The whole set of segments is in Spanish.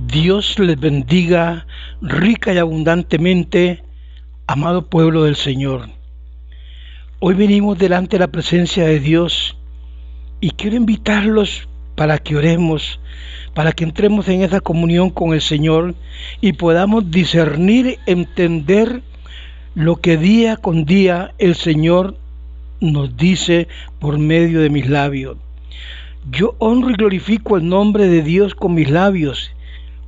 Dios les bendiga rica y abundantemente, amado pueblo del Señor. Hoy venimos delante de la presencia de Dios y quiero invitarlos para que oremos, para que entremos en esa comunión con el Señor y podamos discernir, entender lo que día con día el Señor nos dice por medio de mis labios. Yo honro y glorifico el nombre de Dios con mis labios,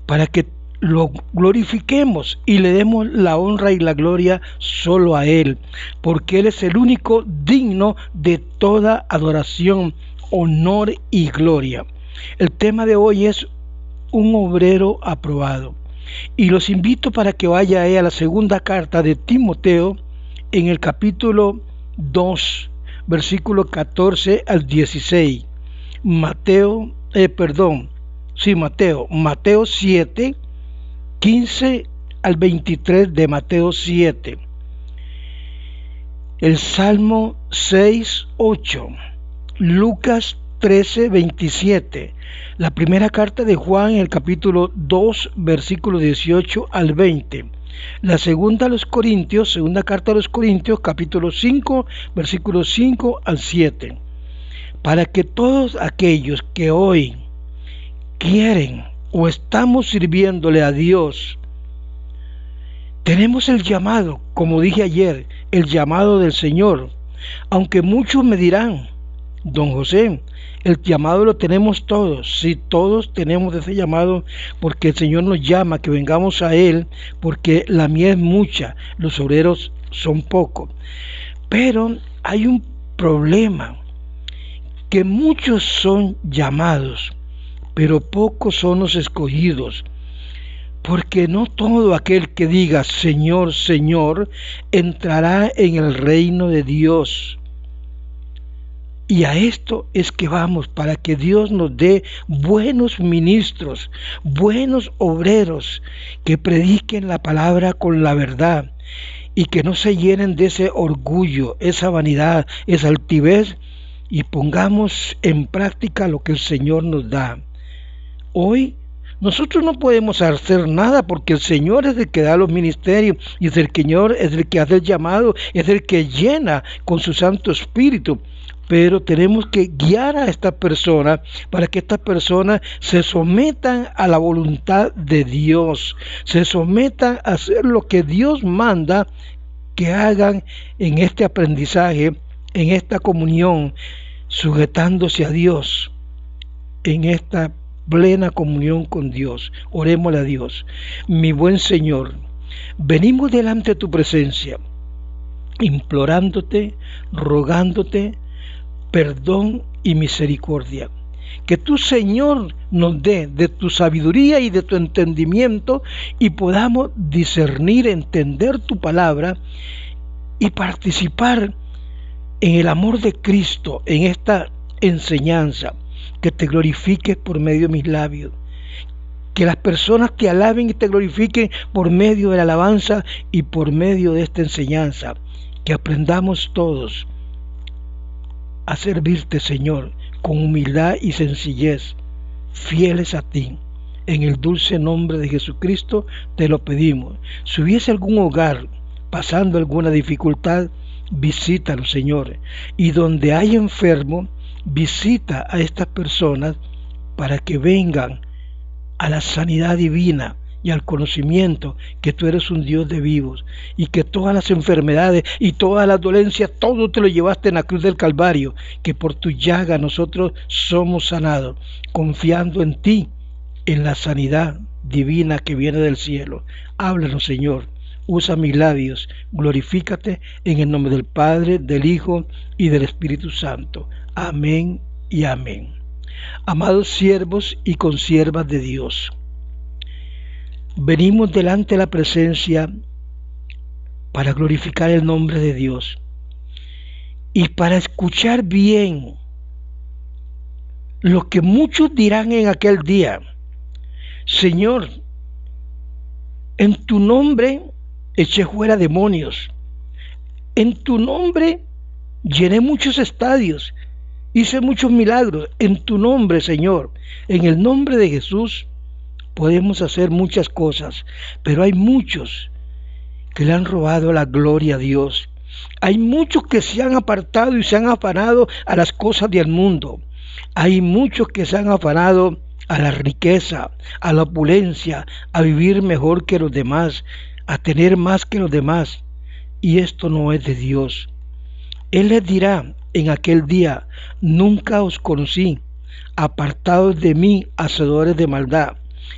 para que lo glorifiquemos y le demos la honra y la gloria solo a Él, porque Él es el único digno de toda adoración, honor y gloria. El tema de hoy es un obrero aprobado, y los invito para que vaya a la segunda carta de Timoteo, en el capítulo 2, versículo 14 al 16. Mateo 7, 15 al 23 de Mateo 7. El Salmo 6, 8. Lucas 13, 27. La primera carta de Juan, en el capítulo 2, versículo 18 al 20. La segunda carta a los Corintios, capítulo 5, versículo 5 al 7. Para que todos aquellos que hoy quieren o estamos sirviéndole a Dios, tenemos el llamado, como dije ayer, el llamado del Señor. Aunque muchos me dirán: don José, el llamado lo tenemos todos. Sí, todos tenemos ese llamado, porque el Señor nos llama que vengamos a Él, porque la mies es mucha, los obreros son pocos. Pero hay un problema, que muchos son llamados, pero pocos son los escogidos, porque no todo aquel que diga Señor, Señor, entrará en el reino de Dios. Y a esto es que vamos, para que Dios nos dé buenos ministros, buenos obreros, que prediquen la palabra con la verdad, y que no se llenen de ese orgullo, esa vanidad, esa altivez, y pongamos en práctica lo que el Señor nos da. Hoy nosotros no podemos hacer nada, porque el Señor es el que da los ministerios, y es el Señor es el que hace el llamado, es el que llena con su Santo Espíritu. Pero tenemos que guiar a esta persona para que estas personas se sometan a la voluntad de Dios, se sometan a hacer lo que Dios manda que hagan en este aprendizaje, en esta comunión, sujetándose a Dios, en esta plena comunión con Dios. Orémosle a Dios. Mi buen Señor, venimos delante de tu presencia, implorándote, rogándote perdón y misericordia. Que tú, Señor, nos dé de tu sabiduría y de tu entendimiento, y podamos discernir, entender tu palabra y participar en el amor de Cristo, en esta enseñanza. Que te glorifiques por medio de mis labios, que las personas te alaben y te glorifiquen por medio de la alabanza y por medio de esta enseñanza. Que aprendamos todos a servirte, Señor, con humildad y sencillez, fieles a ti. En el dulce nombre de Jesucristo te lo pedimos. Si hubiese algún hogar pasando alguna dificultad, visítalo, Señor. Y donde hay enfermo, visita a estas personas para que vengan a la sanidad divina y al conocimiento que tú eres un Dios de vivos, y que todas las enfermedades y todas las dolencias, todo te lo llevaste en la cruz del Calvario, que por tu llaga nosotros somos sanados, confiando en ti, en la sanidad divina que viene del cielo. Háblanos, Señor. Usa mis labios, glorifícate en el nombre del Padre, del Hijo y del Espíritu Santo. Amén y amén. Amados siervos y consiervas de Dios, venimos delante de la presencia para glorificar el nombre de Dios y para escuchar bien lo que muchos dirán en aquel día. Señor, en tu nombre eché fuera demonios, en tu nombre llené muchos estadios, hice muchos milagros, en tu nombre, Señor, en el nombre de Jesús, podemos hacer muchas cosas, pero hay muchos que le han robado la gloria a Dios. Hay muchos que se han apartado y se han afanado a las cosas del mundo. Hay muchos que se han afanado a la riqueza, a la opulencia, a vivir mejor que los demás, a tener más que los demás. Y esto no es de Dios. Él les dirá en aquel día: nunca os conocí, apartados de mí, hacedores de maldad.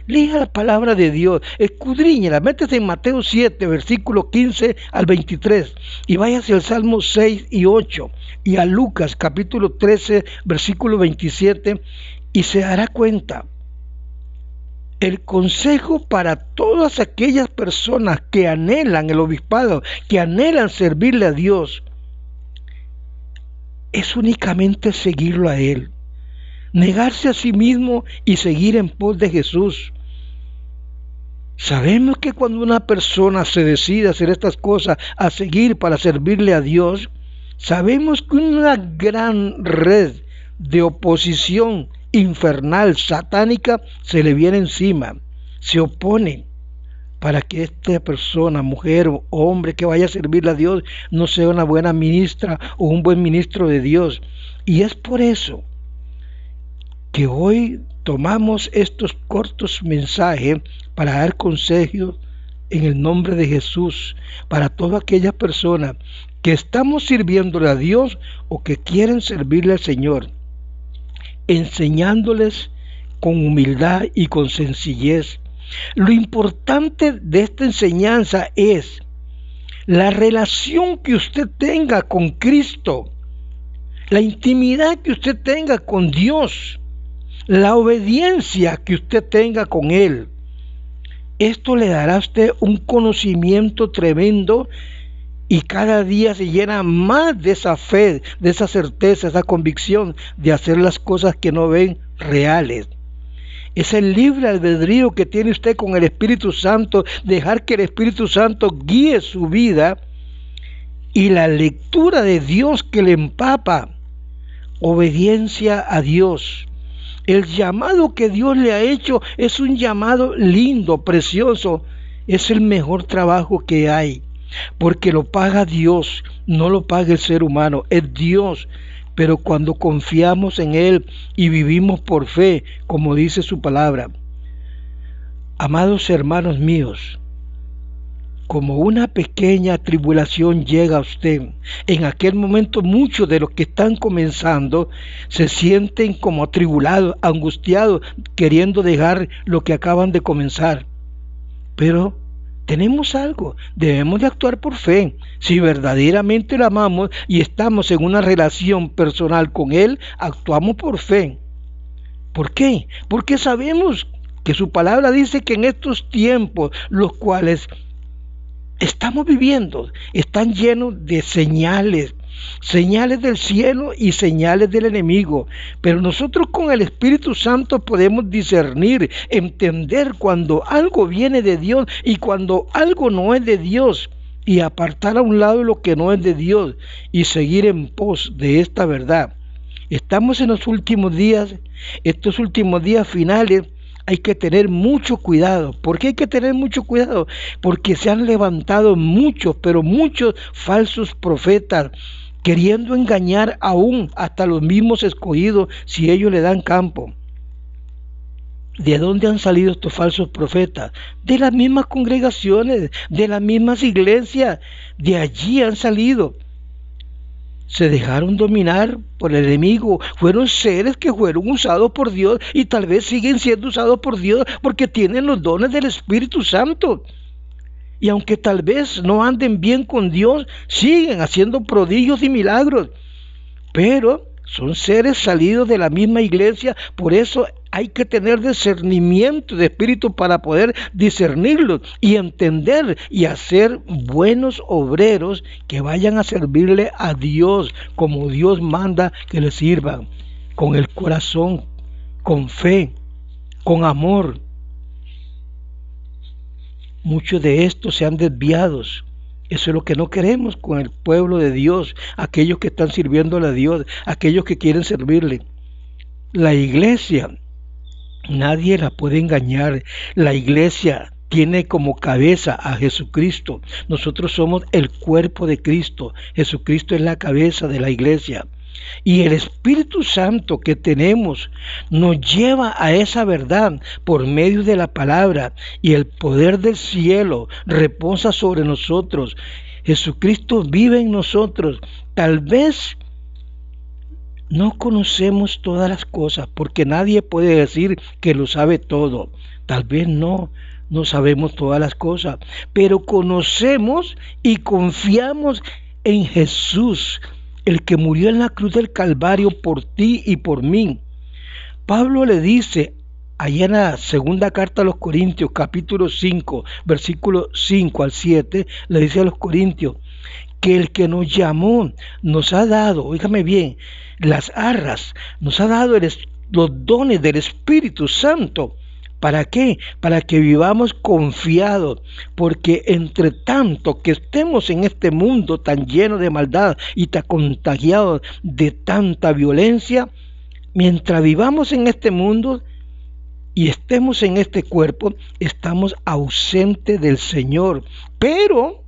Lea la palabra de Dios, escudriñela, métese en Mateo 7, versículo 15 al 23, y váyase al Salmo 6 y 8, y a Lucas capítulo 13, versículo 27, y se dará cuenta. El consejo para todas aquellas personas que anhelan el obispado, que anhelan servirle a Dios, es únicamente seguirlo a Él, negarse a sí mismo y seguir en pos de Jesús. Sabemos que cuando una persona se decide a hacer estas cosas, a seguir para servirle a Dios, sabemos que una gran red de oposición infernal, satánica, se le viene encima, se opone para que esta persona, mujer o hombre que vaya a servirle a Dios, no sea una buena ministra o un buen ministro de Dios. Y es por eso que hoy tomamos estos cortos mensajes para dar consejos en el nombre de Jesús para todas aquellas personas que estamos sirviéndole a Dios o que quieren servirle al Señor, enseñándoles con humildad y con sencillez. Lo importante de esta enseñanza es la relación que usted tenga con Cristo, la intimidad que usted tenga con Dios, la obediencia que usted tenga con Él. Esto le dará a usted un conocimiento tremendo y cada día se llena más de esa fe, de esa certeza, esa convicción de hacer las cosas que no ven reales. Es el libre albedrío que tiene usted con el Espíritu Santo, dejar que el Espíritu Santo guíe su vida, y la lectura de Dios que le empapa, obediencia a Dios. El llamado que Dios le ha hecho es un llamado lindo, precioso, es el mejor trabajo que hay, porque lo paga Dios, no lo paga el ser humano, es Dios. Pero cuando confiamos en Él y vivimos por fe, como dice su palabra, amados hermanos míos, como una pequeña tribulación llega a usted, en aquel momento muchos de los que están comenzando se sienten como atribulados, angustiados, queriendo dejar lo que acaban de comenzar. Pero tenemos algo, debemos de actuar por fe. Si verdaderamente lo amamos y estamos en una relación personal con Él, actuamos por fe. ¿Por qué? Porque sabemos que su palabra dice que en estos tiempos, los cuales estamos viviendo, están llenos de señales, señales del cielo y señales del enemigo. Pero nosotros con el Espíritu Santo podemos discernir, entender cuando algo viene de Dios y cuando algo no es de Dios, y apartar a un lado lo que no es de Dios y seguir en pos de esta verdad. Estamos en los últimos días, estos últimos días finales. Hay que tener mucho cuidado. ¿Por qué hay que tener mucho cuidado? Porque se han levantado muchos, pero muchos falsos profetas, queriendo engañar aún hasta los mismos escogidos si ellos le dan campo. ¿De dónde han salido estos falsos profetas? De las mismas congregaciones, de las mismas iglesias. De allí han salido. Se dejaron dominar por el enemigo, fueron seres que fueron usados por Dios y tal vez siguen siendo usados por Dios porque tienen los dones del Espíritu Santo. Y aunque tal vez no anden bien con Dios, siguen haciendo prodigios y milagros. Pero son seres salidos de la misma iglesia, por eso hay que tener discernimiento de espíritu para poder discernirlos y entender y hacer buenos obreros que vayan a servirle a Dios como Dios manda que le sirvan, con el corazón, con fe, con amor. Muchos de estos se han desviado. Eso es lo que no queremos con el pueblo de Dios, aquellos que están sirviéndole a Dios, aquellos que quieren servirle. La iglesia Nadie la puede engañar. La iglesia tiene como cabeza a Jesucristo. Nosotros somos el cuerpo de Cristo. Jesucristo es la cabeza de la iglesia. Y el Espíritu Santo que tenemos nos lleva a esa verdad por medio de la palabra, y el poder del cielo reposa sobre nosotros. Jesucristo vive en nosotros. Tal vez no conocemos todas las cosas, porque nadie puede decir que lo sabe todo. Tal vez no sabemos todas las cosas, pero conocemos y confiamos en Jesús, el que murió en la cruz del Calvario por ti y por mí. Pablo le dice allá en la segunda carta a los Corintios, capítulo 5, versículo 5 al 7, le dice a los Corintios que el que nos llamó nos ha dado, oígame bien, las arras, nos ha dado los dones del Espíritu Santo. ¿Para qué? Para que vivamos confiados, porque entre tanto que estemos en este mundo tan lleno de maldad y tan contagiado de tanta violencia, mientras vivamos en este mundo y estemos en este cuerpo, estamos ausentes del Señor, pero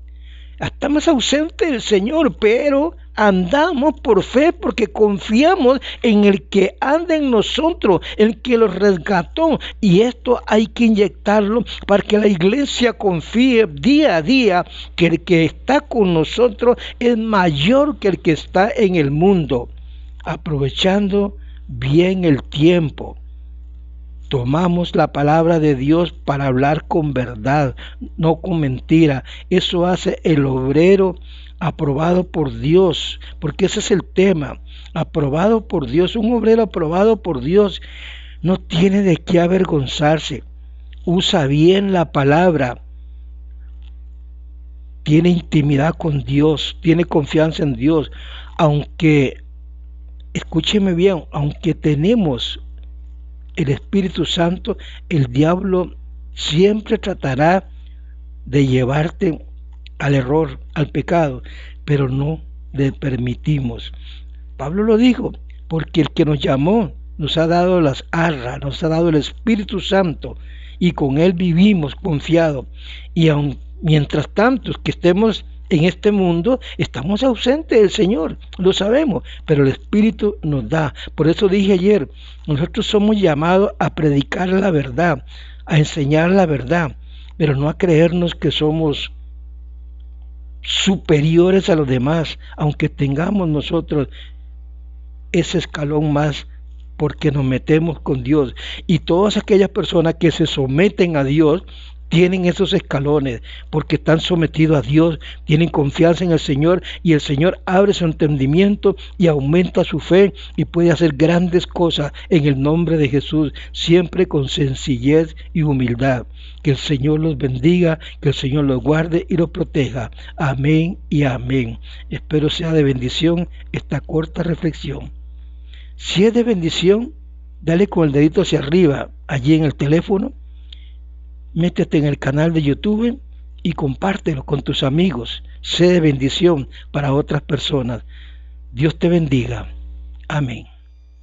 andamos por fe, porque confiamos en el que anda en nosotros, el que los resgató. Y esto hay que inyectarlo para que la iglesia confíe día a día que el que está con nosotros es mayor que el que está en el mundo. Aprovechando bien el tiempo, tomamos la palabra de Dios para hablar con verdad, no con mentira. Eso hace el obrero aprobado por Dios, porque ese es el tema, aprobado por Dios. Un obrero aprobado por Dios no tiene de qué avergonzarse. Usa bien la palabra, tiene intimidad con Dios, tiene confianza en Dios. Aunque, escúcheme bien, aunque tenemos el Espíritu Santo, el diablo siempre tratará de llevarte al error, al pecado, pero no le permitimos. Pablo lo dijo, porque el que nos llamó nos ha dado las arras, nos ha dado el Espíritu Santo, y con él vivimos confiados. Y aun mientras tanto que estemos en este mundo, estamos ausentes del Señor, lo sabemos, pero el Espíritu nos da. Por eso dije ayer, nosotros somos llamados a predicar la verdad, a enseñar la verdad, pero no a creernos que somos superiores a los demás, aunque tengamos nosotros ese escalón más, porque nos metemos con Dios. Y todas aquellas personas que se someten a Dios tienen esos escalones, porque están sometidos a Dios, tienen confianza en el Señor, y el Señor abre su entendimiento y aumenta su fe, y puede hacer grandes cosas en el nombre de Jesús, siempre con sencillez y humildad. Que el Señor los bendiga, que el Señor los guarde y los proteja. Amén y amén. Espero sea de bendición esta corta reflexión. Si es de bendición, dale con el dedito hacia arriba allí en el teléfono, métete en el canal de YouTube y compártelo con tus amigos. Sé de bendición para otras personas. Dios te bendiga. Amén.